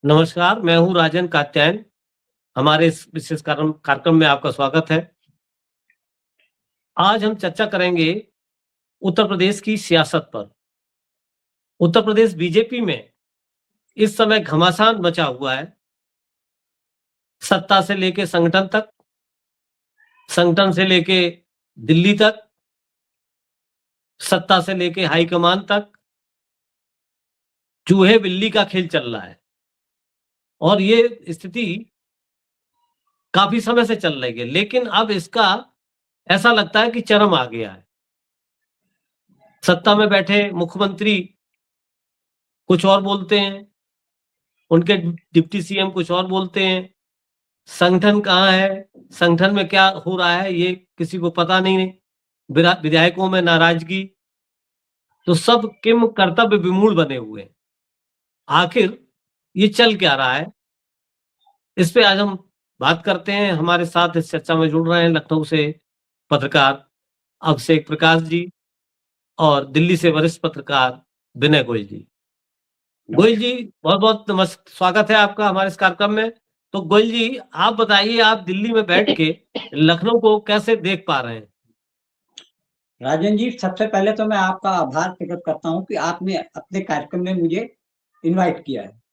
नमस्कार, मैं हूँ राजन कात्यायन। हमारे इस विशेष कार्यक्रम में आपका स्वागत है। आज हम चर्चा करेंगे उत्तर प्रदेश की सियासत पर। उत्तर प्रदेश बीजेपी में इस समय घमासान मचा हुआ है। सत्ता से लेके संगठन तक, संगठन से लेके दिल्ली तक, सत्ता से लेके हाईकमान तक चूहे बिल्ली का खेल चल रहा है। और ये स्थिति काफी समय से चल रही है, लेकिन अब इसका ऐसा लगता है कि चरम आ गया है। सत्ता में बैठे मुख्यमंत्री कुछ और बोलते हैं, उनके डिप्टी सीएम कुछ और बोलते हैं। संगठन कहाँ है, संगठन में क्या हो रहा है, ये किसी को पता नहीं। विधायकों में नाराजगी, तो सब किम कर्तव्य विमूढ़ बने हुए हैं। आखिर ये चल क्या रहा है, इस पे आज हम बात करते हैं। हमारे साथ इस चर्चा में जुड़ रहे हैं लखनऊ से पत्रकार अभिषेक प्रकाश जी और दिल्ली से वरिष्ठ पत्रकार विनय गोयल जी। गोयल जी, बहुत बहुत स्वागत है आपका हमारे इस कार्यक्रम में। तो गोयल जी, आप बताइए, आप दिल्ली में बैठ के लखनऊ को कैसे देख पा रहे हैं? राजन जी, सबसे पहले तो मैं आपका आभार प्रकट करता हूं कि आपने अपने कार्यक्रम में मुझे इनवाइट किया है।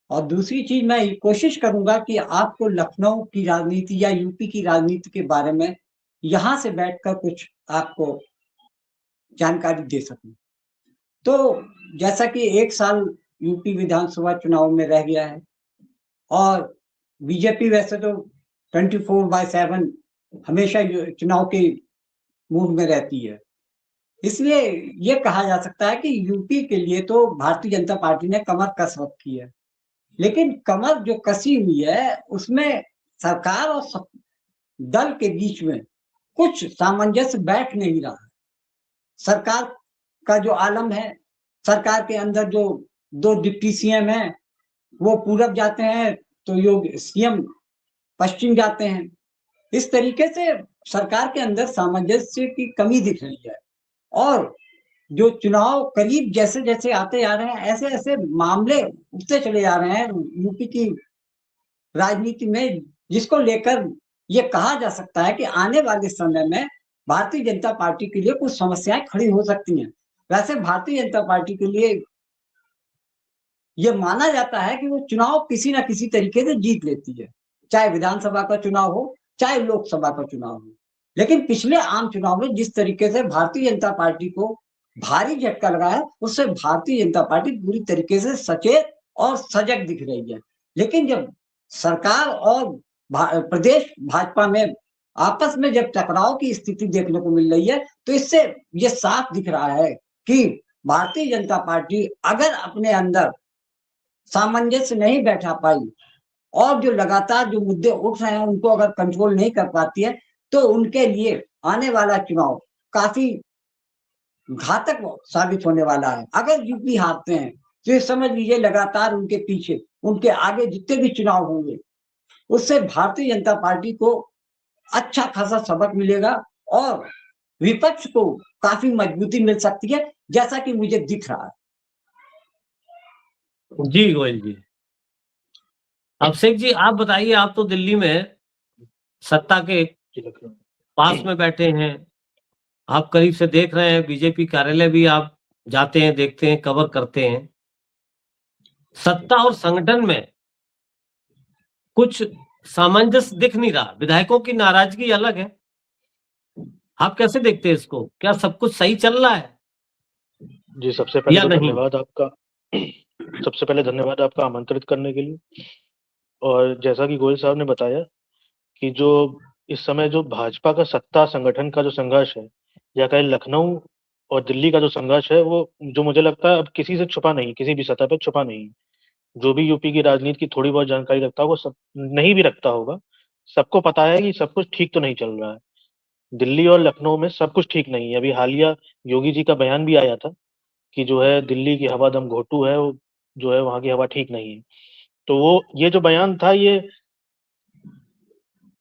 और दूसरी चीज, मैं कोशिश करूंगा कि आपको लखनऊ की राजनीति या यूपी की राजनीति के बारे में यहां से बैठकर कुछ आपको जानकारी दे सकूं। तो जैसा कि 1 साल यूपी विधानसभा चुनाव में रह गया है और बीजेपी वैसे तो 24/7 हमेशा चुनाव के मूड में रहती है, इसलिए ये कहा जा सकता है कि यूपी के लिए तो भारतीय जनता पार्टी ने कमर कस रखी है। लेकिन कमर जो कसी हुई है उसमें सरकार और दल के बीच में कुछ सामंजस्य बैठ नहीं रहा है। सरकार का जो आलम है, सरकार के अंदर जो 2 डिप्टी सीएम हैं, वो पूरब जाते हैं तो योगी सीएम पश्चिम जाते हैं। इस तरीके से सरकार के अंदर सामंजस्य की कमी दिख रही है। और जो चुनाव करीब जैसे जैसे आते जा रहे हैं, ऐसे ऐसे मामले उठते चले जा रहे हैं यूपी की राजनीति में, जिसको लेकर ये कहा जा सकता है कि आने वाले समय में भारतीय जनता पार्टी के लिए कुछ समस्याएं खड़ी हो सकती हैं। वैसे भारतीय जनता पार्टी के लिए ये माना जाता है कि वो चुनाव किसी ना किसी तरीके से जीत लेती है, चाहे विधानसभा का चुनाव हो, चाहे लोकसभा का चुनाव हो। लेकिन पिछले आम चुनाव में जिस तरीके से भारतीय जनता पार्टी को भारी झटका लगा है, उससे भारतीय जनता पार्टी पूरी तरीके से सचेत और सजग दिख रही है। लेकिन जब सरकार और प्रदेश भाजपा में आपस में जब टकराव की स्थिति देखने को मिल रही है, तो इससे ये साफ दिख रहा है कि भारतीय जनता पार्टी अगर अपने अंदर सामंजस्य नहीं बैठा पाई और जो लगातार जो मुद्दे उठ रहे हैं उनको अगर कंट्रोल नहीं कर पाती है, तो उनके लिए आने वाला चुनाव काफी घातक साबित होने वाला है। अगर यूपी हारते हैं तो ये समझ लीजिए लगातार उनके पीछे, उनके आगे जितने भी चुनाव होंगे, उससे भारतीय जनता पार्टी को अच्छा खासा सबक मिलेगा और विपक्ष को काफी मजबूती मिल सकती है, जैसा कि मुझे दिख रहा है। जी गोयल जी। अभिषेक जी, आप बताइए, आप तो दिल्ली में सत्ता के पास में बैठे हैं, आप करीब से देख रहे हैं, बीजेपी कार्यालय भी आप जाते हैं, देखते हैं, कवर करते हैं। सत्ता और संगठन में कुछ सामंजस्य दिख नहीं रहा, विधायकों की नाराजगी अलग है। आप कैसे देखते हैं इसको? क्या सब कुछ सही चल रहा है जी, सबसे पहले या तो नहीं? धन्यवाद आपका। सबसे पहले धन्यवाद आपका आमंत्रित करने के लिए। और जैसा कि गोयल साहब ने बताया कि जो इस समय जो भाजपा का सत्ता संगठन का जो संघर्ष है, या कहें लखनऊ और दिल्ली का जो संघर्ष है, वो जो मुझे लगता है अब किसी से छुपा नहीं, किसी भी सतह पे छुपा नहीं। जो भी यूपी की राजनीति की थोड़ी बहुत जानकारी रखता होगा, सब नहीं भी रखता होगा, सबको पता है कि सब कुछ ठीक तो नहीं चल रहा है। दिल्ली और लखनऊ में सब कुछ ठीक नहीं है। अभी हालिया योगी जी का बयान भी आया था कि जो है दिल्ली की हवा दम घोटू है, वो जो है वहां की हवा ठीक नहीं है। तो वो ये जो बयान था, ये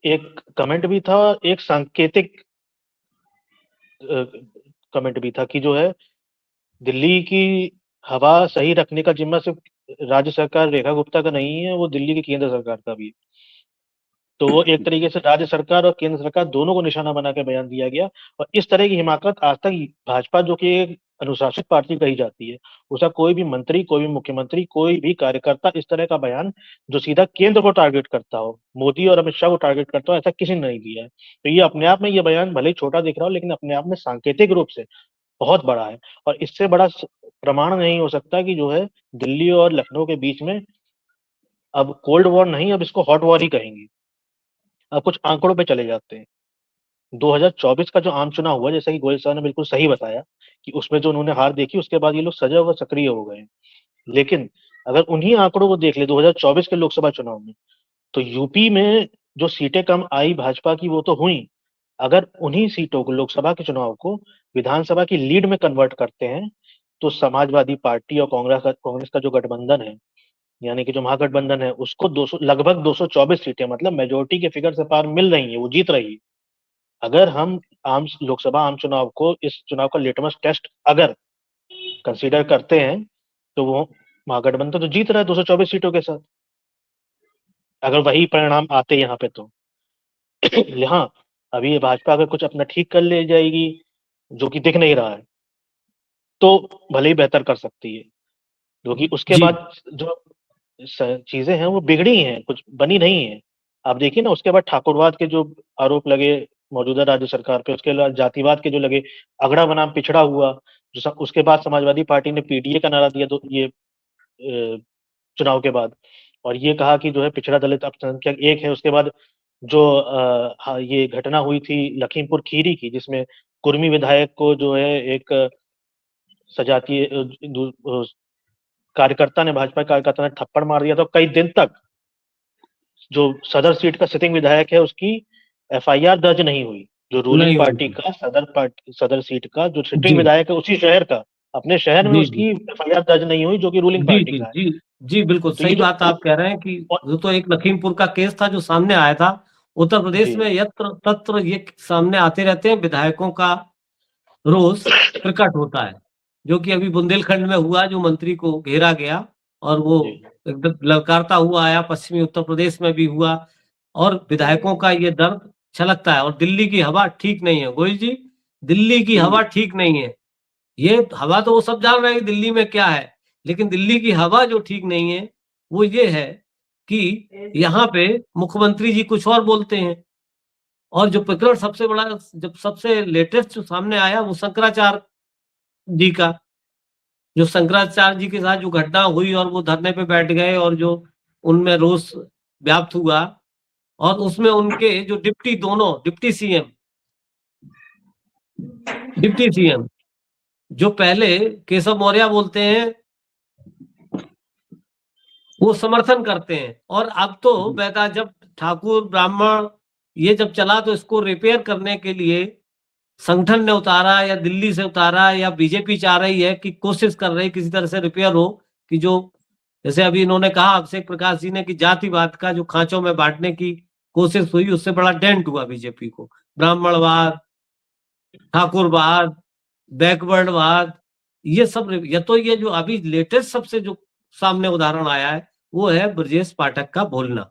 एक कमेंट भी था, एक सांकेतिक कमेंट भी था कि जो है दिल्ली की हवा सही रखने का जिम्मा सिर्फ राज्य सरकार रेखा गुप्ता का नहीं है, वो दिल्ली की केंद्र सरकार का भी है। तो वो एक तरीके से राज्य सरकार और केंद्र सरकार दोनों को निशाना बना के बयान दिया गया। और इस तरह की हिमाकत आज तक भाजपा, जो कि एक अनुशासित पार्टी कही जाती है, उसका कोई भी मंत्री, कोई भी मुख्यमंत्री, कोई भी कार्यकर्ता इस तरह का बयान जो सीधा केंद्र को टारगेट करता हो, मोदी और अमित शाह को टारगेट करता हो, ऐसा किसी ने नहीं दिया है। तो ये अपने आप में, ये बयान भले ही छोटा दिख रहा हो, लेकिन अपने आप में सांकेतिक रूप से बहुत बड़ा है। और इससे बड़ा प्रमाण नहीं हो सकता कि जो है दिल्ली और लखनऊ के बीच में अब कोल्ड वॉर नहीं, अब इसको हॉट वॉर ही कहेंगे। अब कुछ आंकड़ों पे चले जाते हैं। 2024 का जो आम चुनाव हुआ, जैसा कि गोयल साहब ने बिल्कुल सही बताया कि उसमें जो उन्होंने हार देखी, उसके बाद ये लोग सजग व सक्रिय हो गए। लेकिन अगर उन्हीं आंकड़ों को देख ले 2024 के लोकसभा चुनाव में, तो यूपी में जो सीटें कम आई भाजपा की वो तो हुई, अगर उन्हीं सीटों को, लोकसभा के चुनाव को विधानसभा की लीड में कन्वर्ट करते हैं, तो समाजवादी पार्टी और कांग्रेस का जो गठबंधन है, यानी कि जो महागठबंधन है, उसको 200, लगभग 224 सीटें, मतलब मेजोरिटी के फिगर से पार मिल रही है, वो जीत रही है। अगर हम लोकसभा आम चुनाव को, इस चुनाव का लिटमस टेस्ट अगर कंसीडर करते हैं, तो वो महागठबंधन तो जीत रहा है 224 सीटों के साथ, अगर वही परिणाम आते यहाँ पे तो। यहाँ अभी ये भाजपा अगर कुछ अपना ठीक कर ले जाएगी, जो कि दिख नहीं रहा है, तो भले ही बेहतर कर सकती है, क्योंकि उसके जी बाद जो चीजें हैं वो बिगड़ी हैं, कुछ बनी नहीं है। आप देखिए ना, उसके बाद ठाकुरवाद के जो आरोप लगे मौजूदा राज्य सरकार पे, उसके बाद जातिवाद के जो लगे, अगड़ा बनाम पिछड़ा हुआ, उसके बाद समाजवादी पार्टी ने पीडीए का नारा दिया, तो ये चुनाव के बाद, और ये कहा कि जो है पिछड़ा दलित अल्पसंख्यक एक है। उसके बाद जो ये घटना हुई थी लखीमपुर खीरी की, जिसमें कुर्मी विधायक को जो है एक सजातीय कार्यकर्ता ने, भाजपा कार्यकर्ता ने थप्पड़ मार दिया, तो कई दिन तक जो सदर सीट का सिटिंग विधायक है उसकी एफआईआर दर्ज नहीं हुई। जो रूलिंग नहीं पार्टी हुई। का सदर सीट का जो सिटिंग जी विधायक है, उसी शहर का, अपने शहर में जी जी उसकी एफआईआर दर्ज नहीं हुई, जो कि रूलिंग जी पार्टी जी का है। जी जी बिल्कुल तो ये सही जो बात आप कह रहे हैं कि और, वो तो एक लखीमपुर का केस था जो सामने आया था। उत्तर प्रदेश जी में यत्र तत्र ये सामने आते रहते हैं, विधायकों का रोष प्रकट होता है, जो कि अभी बुंदेलखंड में हुआ, जो मंत्री को घेरा गया और वो जी एकदम ललकारता हुआ आया। पश्चिमी उत्तर प्रदेश में भी हुआ और विधायकों का ये दर्द छलकता है। और दिल्ली की हवा ठीक नहीं है गोयल जी, दिल्ली की हवा ठीक नहीं है। ये हवा तो वो सब जान रहे हैं कि दिल्ली में क्या है, लेकिन दिल्ली की हवा जो ठीक नहीं है वो ये है कि यहाँ पे मुख्यमंत्री जी कुछ और बोलते हैं। और जो प्रकरण सबसे बड़ा, जब सबसे लेटेस्ट जो सामने आया वो शंकराचार्य जी का, जो शंकराचार्य जी के साथ जो घटना हुई और वो धरने पे बैठ गए और जो उनमें रोष व्याप्त हुआ, और उसमें उनके जो दोनों डिप्टी सीएम जो पहले केशव मौर्य बोलते हैं, वो समर्थन करते हैं। और अब तो बेटा जब ठाकुर ब्राह्मण ये जब चला, तो इसको रिपेयर करने के लिए संगठन ने उतारा या दिल्ली से उतारा या बीजेपी चाह रही है कि कोशिश कर रही किसी तरह से रिपेयर हो, कि जो जैसे अभी इन्होंने कहा अभिषेक प्रकाश जी ने कि जातिवाद का जो खांचों में बांटने की कोशिश हुई, उससे बड़ा डेंट हुआ बीजेपी को। ब्राह्मणवाद, ठाकुरवाद, बैकवर्डवाद, ये सब, ये तो ये जो अभी लेटेस्ट सबसे जो सामने उदाहरण आया है वो है ब्रजेश पाठक का बोलना।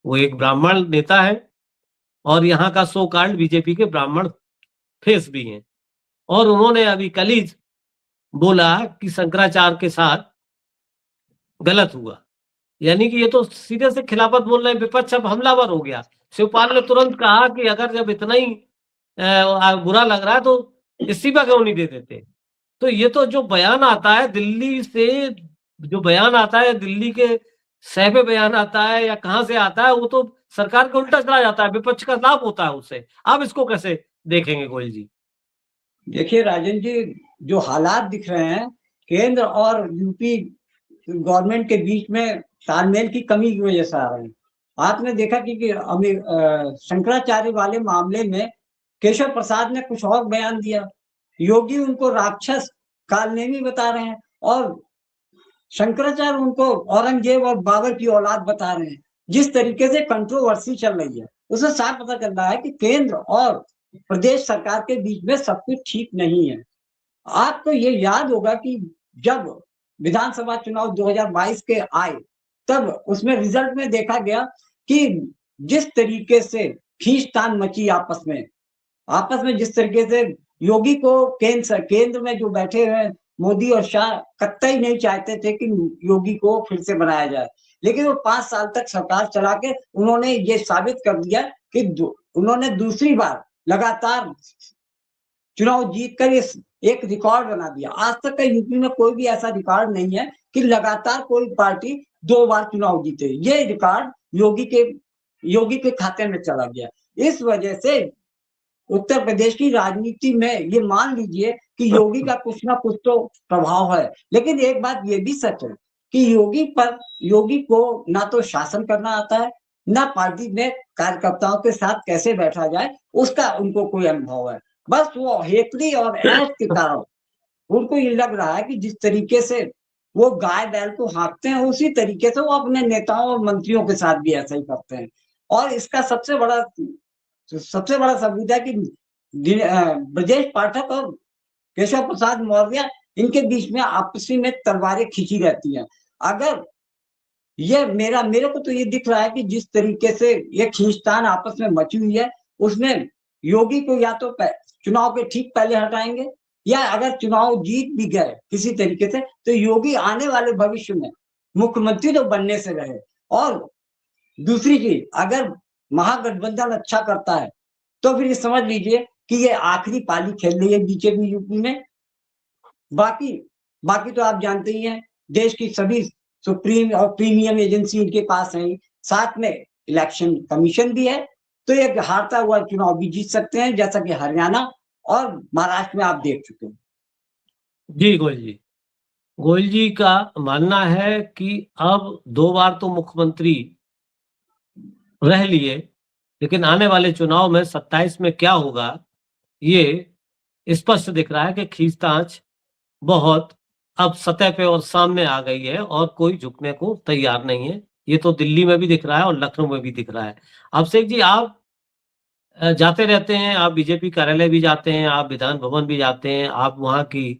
वो एक ब्राह्मण नेता है और यहाँ का सो कॉल्ड बीजेपी के ब्राह्मण फेस भी हैं, और उन्होंने अभी कल ही बोला कि शंकराचार्य के साथ गलत हुआ। यानी कि ये तो सीधे से खिलाफत बोल रहे हैं, विपक्ष अब हमलावर हो गया। शिवपाल ने तुरंत कहा कि अगर जब इतना ही बुरा लग रहा है तो इस्तीफा क्यों नहीं दे देते। तो ये तो जो बयान आता है दिल्ली से, जो बयान आता है दिल्ली के सह पे बयान आता है या कहां से आता है, वो तो सरकार को उल्टा चला जाता है, विपक्ष का लाभ होता है उससे। आप इसको कैसे देखेंगे गोयल जी? देखिए राजन जी, जो हालात दिख रहे हैं केंद्र और यूपी गवर्नमेंट के बीच में तालमेल की कमी की वजह से आ रहे हैं। आपने देखा कि शंकराचार्य वाले मामले में केशव प्रसाद ने कुछ और बयान दिया, योगी उनको राक्षस कालनेमी बता रहे हैं, और शंकराचार्य उनको औरंगजेब और बाबर की औलाद बता रहे हैं। जिस तरीके से कंट्रोवर्सी चल रही है उससे साफ पता चल रहा है कि केंद्र और प्रदेश सरकार के बीच में सब कुछ ठीक नहीं है। आपको ये याद होगा कि जब विधानसभा चुनाव 2022 के आए, तब उसमें रिजल्ट में देखा गया कि जिस तरीके से खींचतान मची आपस में जिस तरीके से योगी को केंद्र में जो बैठे हुए मोदी और शाह कतई नहीं चाहते थे कि योगी को फिर से बनाया जाए, लेकिन वो 5 साल तक सरकार चला के उन्होंने ये साबित कर दिया कि उन्होंने दूसरी बार लगातार चुनाव जीतकर इस एक रिकॉर्ड बना दिया। आज तक का यूपी में कोई भी ऐसा रिकॉर्ड नहीं है कि लगातार कोई पार्टी 2 बार चुनाव जीते। ये रिकॉर्ड योगी के खाते में चला गया। इस वजह से उत्तर प्रदेश की राजनीति में ये मान लीजिए कि योगी का कुछ ना कुछ तो प्रभाव है, लेकिन एक बात ये भी सच है कि योगी को ना तो शासन करना आता है, ना पार्टी में कार्यकर्ताओं के साथ कैसे बैठा जाए उसका उनको कोई अनुभव है। बस वो हेकड़ी और ऐश के कारण उनको ये लग रहा है कि जिस तरीके से वो गाय बैल को हाँकते हैं, उसी तरीके से वो अपने नेताओं और मंत्रियों के साथ भी ऐसा ही करते हैं। और इसका सबसे बड़ा सबूत है कि ब्रजेश पाठक और केशव प्रसाद मौर्य इनके बीच में आपसी में तलवारें खींची रहती हैं। अगर ये मेरे को तो ये दिख रहा है कि जिस तरीके से ये खींचतान आपस में मची हुई है, उसमें योगी को या तो चुनाव के ठीक पहले हटाएंगे, या अगर चुनाव जीत भी गए किसी तरीके से, तो योगी आने वाले भविष्य में मुख्यमंत्री तो बनने से रहे। और दूसरी चीज, अगर महागठबंधन अच्छा करता है तो फिर ये समझ लीजिए कि ये आखिरी पाली खेल रही है बीजेपी यूपी में। बाकी तो आप जानते ही हैं, देश की सभी सुप्रीम और प्रीमियम एजेंसी इनके पास है, साथ में इलेक्शन कमीशन भी है, तो ये हारता हुआ चुनाव भी जीत सकते हैं, जैसा कि हरियाणा और महाराष्ट्र में आप देख चुके हैं। जी गोयल जी का मानना है कि अब 2 बार तो मुख्यमंत्री रह लिए, लेकिन आने वाले चुनाव में 27 में क्या होगा ये स्पष्ट दिख रहा है कि खींचतान बहुत अब सतह पे और सामने आ गई है और कोई झुकने को तैयार नहीं है। ये तो दिल्ली में भी दिख रहा है और लखनऊ में भी दिख रहा है। अभिषेक जी, आप जाते रहते हैं, आप बीजेपी कार्यालय भी जाते हैं, आप विधान भवन भी जाते हैं, आप वहाँ की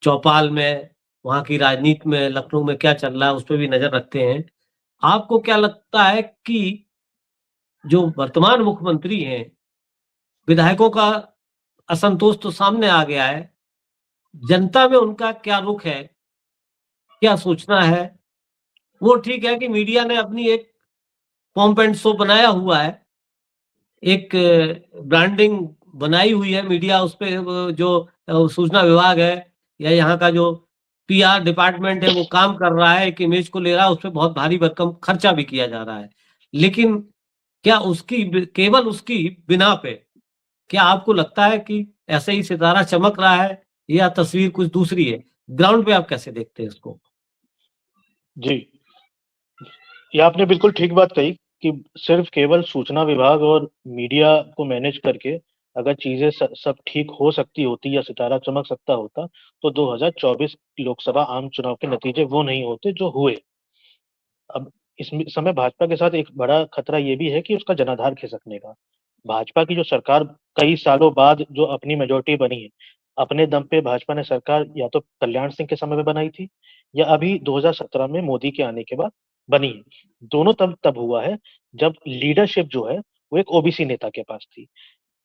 चौपाल में, वहाँ की राजनीति में, लखनऊ में क्या चल रहा है उस पर भी नजर रखते हैं। आपको क्या लगता है कि जो वर्तमान मुख्यमंत्री हैं, विधायकों का असंतोष तो सामने आ गया है, जनता में उनका क्या रुख है, क्या सोचना है? वो ठीक है कि मीडिया ने अपनी एक पॉम्प एंड शो बनाया हुआ है, एक ब्रांडिंग बनाई हुई है मीडिया, उस पे जो सूचना विभाग है या यहाँ का जो पीआर डिपार्टमेंट है वो काम कर रहा है, एक इमेज को ले रहा है, उस पर बहुत भारी भरकम खर्चा भी किया जा रहा है। लेकिन क्या केवल उसकी बिना पे क्या आपको लगता है कि ऐसे ही सितारा चमक रहा है या तस्वीर कुछ दूसरी है? ग्राउंड पे आप कैसे देखते हैं इसको? जी, ये आपने बिल्कुल ठीक बात कही कि सिर्फ केवल सूचना विभाग और मीडिया को मैनेज करके अगर चीजें सब ठीक हो सकती होती या सितारा चमक सकता होता, तो 2024 लोकसभा आम चुनाव के नतीजे वो नहीं होते जो हुए। अब इस समय भाजपा के साथ एक बड़ा खतरा ये भी है कि उसका जनाधार खिसकने का। भाजपा की जो सरकार कई सालों बाद जो अपनी मेजोरिटी बनी है, अपने दम पे भाजपा ने सरकार या तो कल्याण सिंह के समय में बनाई थी या अभी 2017 में मोदी के आने के बाद बनी है। दोनों तब हुआ है जब लीडरशिप जो है वो एक ओबीसी नेता के पास थी।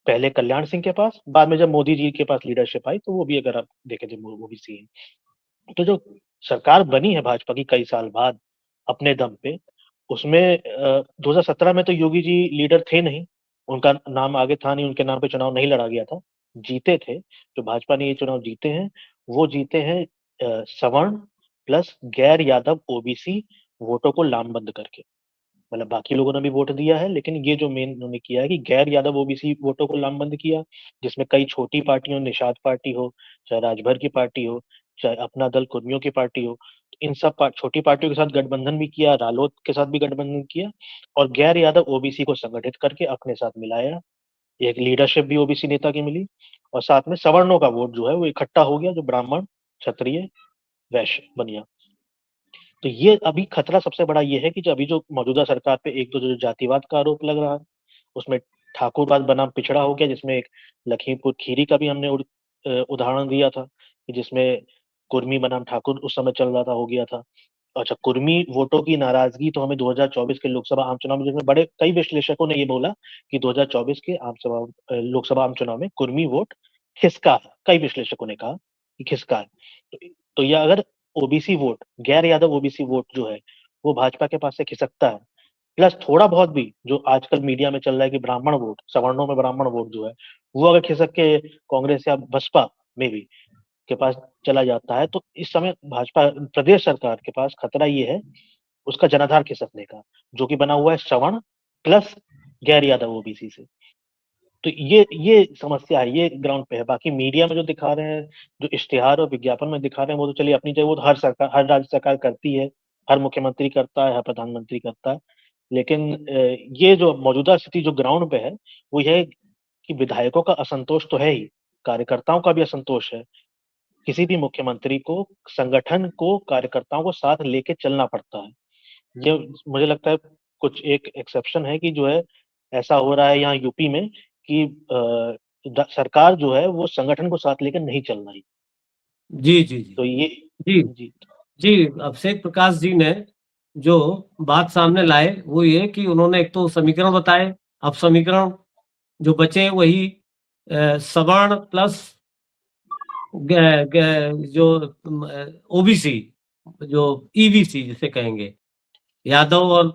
पहले कल्याण सिंह के पास, बाद में जब मोदी जी के पास लीडरशिप आई तो वो भी अगर आप देखें तो ओबीसी है। तो जो सरकार बनी है भाजपा की कई साल बाद अपने दम पे, उसमें 2017 में तो योगी जी लीडर थे नहीं, उनका नाम आगे था नहीं, उनके नाम पे चुनाव नहीं लड़ा गया था, जीते थे। जो भाजपा ने ये चुनाव जीते हैं, वो जीते हैं सवर्ण प्लस गैर यादव ओबीसी वोटों को लामबंद करके। मतलब बाकी लोगों ने भी वोट दिया है, लेकिन ये जो मेन उन्होंने किया है कि गैर यादव ओबीसी वोटों को लामबंद किया, जिसमें कई छोटी पार्टियों, निषाद पार्टी हो, चाहे राजभर की पार्टी हो, चाहे अपना दल कुर्मियों की पार्टी हो, इन सब छोटी पार्टियों के साथ गठबंधन भी किया, रालोद के साथ भी गठबंधन किया और गैर यादव ओबीसी को संगठित करके अपने साथ मिलाया। एक लीडरशिप भी ओबीसी नेता की मिली और साथ में सवर्णों का वोट जो है वो इकट्ठा हो गया, जो ब्राह्मण, क्षत्रिय, वैश्य बनिया। तो ये अभी खतरा सबसे बड़ा ये है कि जो अभी जो मौजूदा सरकार पे एक तो जो जातिवाद का आरोप लग रहा है, उसमें ठाकुरवाद बनाम पिछड़ा हो गया, जिसमें एक लखीमपुर खीरी का भी हमने उदाहरण दिया था कि जिसमें कुर्मी बनाम ठाकुर उस समय चल रहा था, हो गया था। अच्छा, कुर्मी वोटों की नाराजगी तो हमें 2024 के लोकसभा आम चुनाव में, जिसमें बड़े कई विश्लेषकों ने ये बोला कि 2024 के लोकसभा आम चुनाव में कुर्मी वोट खिसका है। कई विश्लेषकों ने कहा कि खिसका है। तो ये अगर ओबीसी वोट, गैर यादव ओबीसी वोट जो है वो भाजपा के पास से खिसकता है, प्लस थोड़ा बहुत भी जो आजकल मीडिया में चल रहा है कि ब्राह्मण वोट, सवर्णों में ब्राह्मण वोट जो है वो अगर खिसक के कांग्रेस या बसपा में भी के पास चला जाता है, तो इस समय भाजपा प्रदेश सरकार के पास खतरा ये है उसका जनाधार खिसकने का, जो कि बना हुआ है सवर्ण प्लस गैर यादव ओबीसी से। तो ये समस्या है, ये ग्राउंड पे है। बाकी मीडिया में जो दिखा रहे हैं, जो इश्तिहार और विज्ञापन में दिखा रहे हैं, वो तो चलिए अपनी जगह, वो तो हर सरकार, हर राज्य सरकार करती है, हर मुख्यमंत्री करता है, हर प्रधानमंत्री करता है। लेकिन ये जो मौजूदा स्थिति जो ग्राउंड पे है वो यह है कि विधायकों का असंतोष तो है ही, कार्यकर्ताओं का भी असंतोष है। किसी भी मुख्यमंत्री को संगठन को, कार्यकर्ताओं को साथ लेके चलना पड़ता है। ये मुझे लगता है कुछ एक एक्सेप्शन है कि जो है ऐसा हो रहा है यहाँ यूपी में कि सरकार जो है वो संगठन को साथ लेकर नहीं चल रही। जी जी जी तो ये जी जी जी अभिषेक प्रकाश जी ने जो बात सामने लाए वो ये कि उन्होंने एक तो समीकरण बताए। अब समीकरण जो बचे वही सवर्ण प्लस जो ओबीसी, जो ईबीसी जिसे कहेंगे, यादव और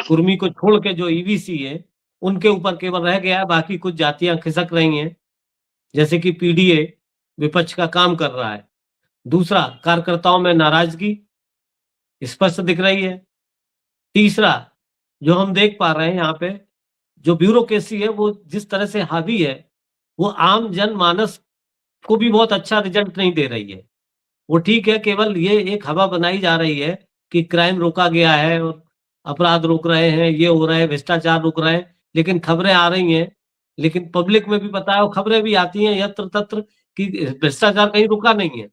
कुर्मी को छोड़ के जो ईबीसी है उनके ऊपर केवल रह गया है। बाकी कुछ जातियां खिसक रही हैं, जैसे कि पीडीए विपक्ष का काम कर रहा है। दूसरा, कार्यकर्ताओं में नाराजगी स्पष्ट दिख रही है। तीसरा, जो हम देख पा रहे हैं यहाँ पे, जो ब्यूरोक्रेसी है वो जिस तरह से हावी है, वो आम जनमानस को भी बहुत अच्छा रिजल्ट नहीं दे रही है। वो ठीक है, केवल ये एक हवा बनाई जा रही है कि क्राइम रोका गया है और अपराध रुक रहे हैं, ये हो रहा है, भ्रष्टाचार रुक रहे हैं, लेकिन खबरें आ रही हैं, लेकिन पब्लिक में भी पता है और खबरें भी आती हैं यत्र तत्र कि भ्रष्टाचार कहीं रुका नहीं है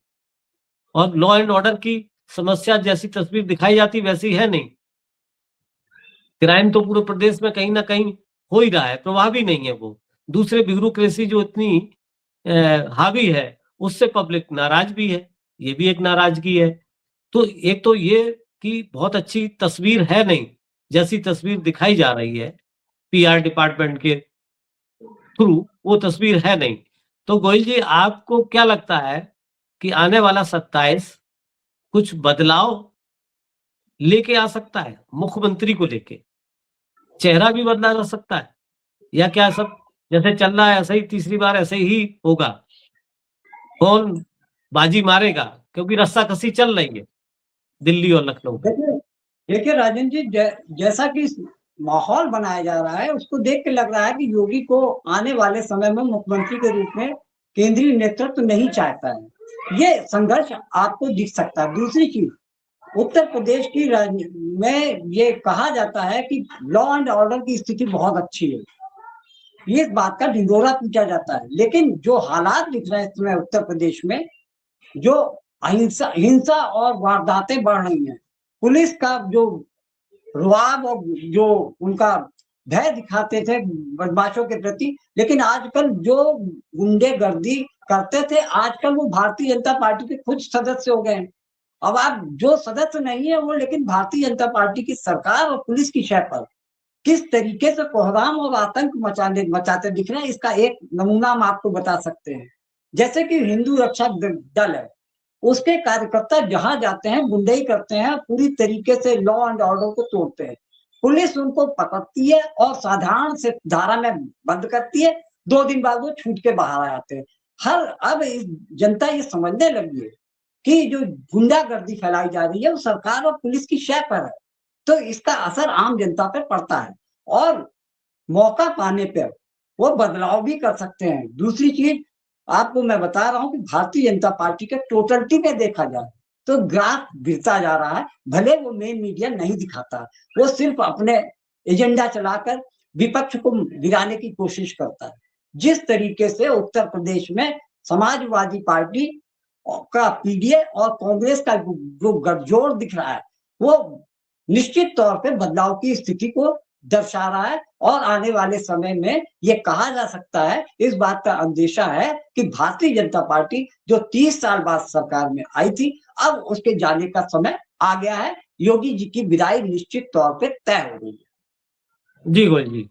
और लॉ एंड ऑर्डर की समस्या जैसी तस्वीर दिखाई जाती वैसी है नहीं। क्राइम तो पूरे प्रदेश में कहीं ना कहीं हो ही रहा है, प्रभावी नहीं है वो। दूसरे, ब्यूरोक्रेसी जो इतनी हावी है उससे पब्लिक नाराज भी है, ये भी एक नाराजगी है। तो एक तो ये कि बहुत अच्छी तस्वीर है नहीं, जैसी तस्वीर दिखाई जा रही है पीआर डिपार्टमेंट के थ्रू, वो तस्वीर है नहीं। तो गोयल जी, आपको क्या लगता है कि आने वाला 27 कुछ बदलाव लेके आ सकता है मुख्यमंत्री को लेके? चेहरा भी बदला जा सकता है, या क्या सब जैसे चल रहा है ऐसे ही तीसरी बार ऐसे ही होगा? कौन बाजी मारेगा, क्योंकि रस्साकसी चल रही है दिल्ली और लखनऊ में। देखिए राजन जी, जैसा कि माहौल बनाया जा रहा है उसको देख के लग रहा है कि योगी को आने वाले समय में मुख्यमंत्री के रूप में केंद्रीय नेतृत्व तो नहीं चाहता है। ये संघर्ष आपको दिख सकता है। दूसरी चीज, उत्तर प्रदेश की में ये कहा जाता है कि लॉ एंड ऑर्डर की स्थिति बहुत अच्छी है, ये बात का ढिंडोरा पीटा जाता है। लेकिन जो हालात दिख रहे हैं इस समय उत्तर प्रदेश में, जो हिंसा और वारदातें बढ़ रही हैं, पुलिस का जो रुआब और जो उनका भय दिखाते थे बदमाशों के प्रति, लेकिन आजकल जो गुंडेगर्दी करते थे, आजकल वो भारतीय जनता पार्टी के खुद सदस्य हो गए हैं। अब आप जो सदस्य नहीं है वो, लेकिन भारतीय जनता पार्टी की सरकार और पुलिस की शय पर किस तरीके से कोहराम और आतंक मचाते दिख रहे हैं, इसका एक नमूना हम आपको बता सकते हैं। जैसे कि हिंदू रक्षा दल है, उसके कार्यकर्ता जहां जाते हैं गुंडई करते हैं, पूरी तरीके से लॉ एंड ऑर्डर को तोड़ते हैं। पुलिस उनको पकड़ती है और साधारण से धारा में बंद करती है, 2 दिन बाद वो छूट के बाहर आते हैं। अब जनता ये समझने लगी है कि जो गुंडागर्दी फैलाई जा रही है वो सरकार और पुलिस की शय पर है, तो इसका असर आम जनता पर पड़ता है और मौका पाने पर वो बदलाव भी कर सकते हैं। दूसरी चीज आपको मैं बता रहा हूं कि भारतीय जनता पार्टी के टोटलिटी में देखा जाए तो ग्राफ गिरता जा रहा है। भले वो मेन मीडिया नहीं दिखाता, वो सिर्फ अपने एजेंडा चलाकर विपक्ष को गिराने की कोशिश करता है। जिस तरीके से उत्तर प्रदेश में समाजवादी पार्टी का पीडीए और कांग्रेस का जो गठजोड़ दिख रहा है, वो निश्चित तौर पे बदलाव की स्थिति को दर्शा रहा है और आने वाले समय में ये कहा जा सकता है, इस बात का अंदेशा है कि भारतीय जनता पार्टी जो 30 साल बाद सरकार में आई थी, अब उसके जाने का समय आ गया है। योगी जी की विदाई निश्चित तौर पे तय हो गई है। जी गोयल जी,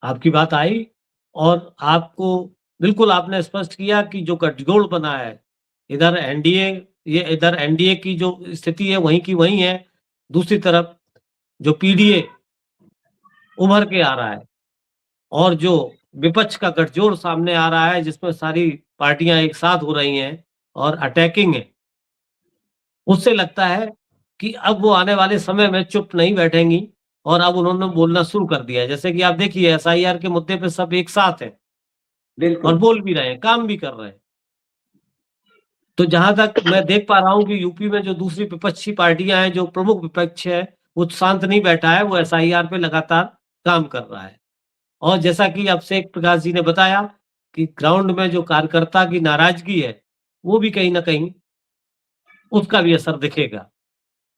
आपकी बात आई और आपको बिल्कुल आपने स्पष्ट किया कि जो गठजोड़ बना है, इधर एनडीए की जो स्थिति है वहीं की वहीं है, दूसरी तरफ जो पीडीए उभर के आ रहा है और जो विपक्ष का गठजोड़ सामने आ रहा है जिसमें सारी पार्टियां एक साथ हो रही हैं और अटैकिंग है, उससे लगता है कि अब वो आने वाले समय में चुप नहीं बैठेंगी और अब उन्होंने बोलना शुरू कर दिया है। जैसे कि आप देखिए एसआईआर के मुद्दे पे सब एक साथ हैं और बिल्कुल बोल भी रहे हैं, काम भी कर रहे हैं। तो जहां तक मैं देख पा रहा हूं कि यूपी में जो दूसरी विपक्षी पार्टियां हैं, जो प्रमुख विपक्ष है, वो शांत नहीं बैठा है, वो एसआईआर पे लगातार काम कर रहा है। और जैसा कि अभिषेक प्रकाश जी ने बताया कि ग्राउंड में जो कार्यकर्ता की नाराजगी है, वो भी कहीं न कहीं उसका भी असर दिखेगा।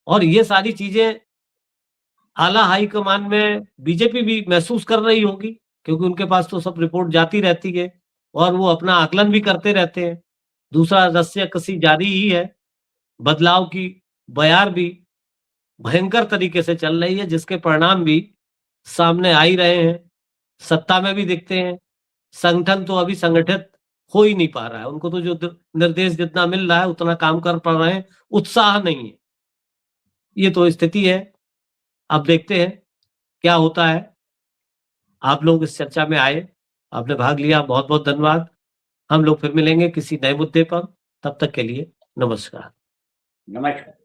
और ये सारी चीज़ें आला हाईकमान में बीजेपी भी महसूस कर रही होगी, क्योंकि उनके पास तो सब रिपोर्ट जाती रहती है और वो अपना आकलन भी करते रहते हैं। दूसरा रस्साकसी जारी ही है, बदलाव की बयार भी भयंकर तरीके से चल रही है, जिसके परिणाम भी सामने आ ही रहे हैं, सत्ता में भी दिखते हैं। संगठन तो अभी संगठित हो ही नहीं पा रहा है, उनको तो जो निर्देश जितना मिल रहा है उतना काम कर पा रहे हैं, उत्साह नहीं है। ये तो स्थिति है, अब देखते हैं क्या होता है। आप लोग इस चर्चा में आए, आपने भाग लिया, बहुत-बहुत धन्यवाद। हम लोग फिर मिलेंगे किसी नए मुद्दे पर, तब तक के लिए नमस्कार। नमस्कार।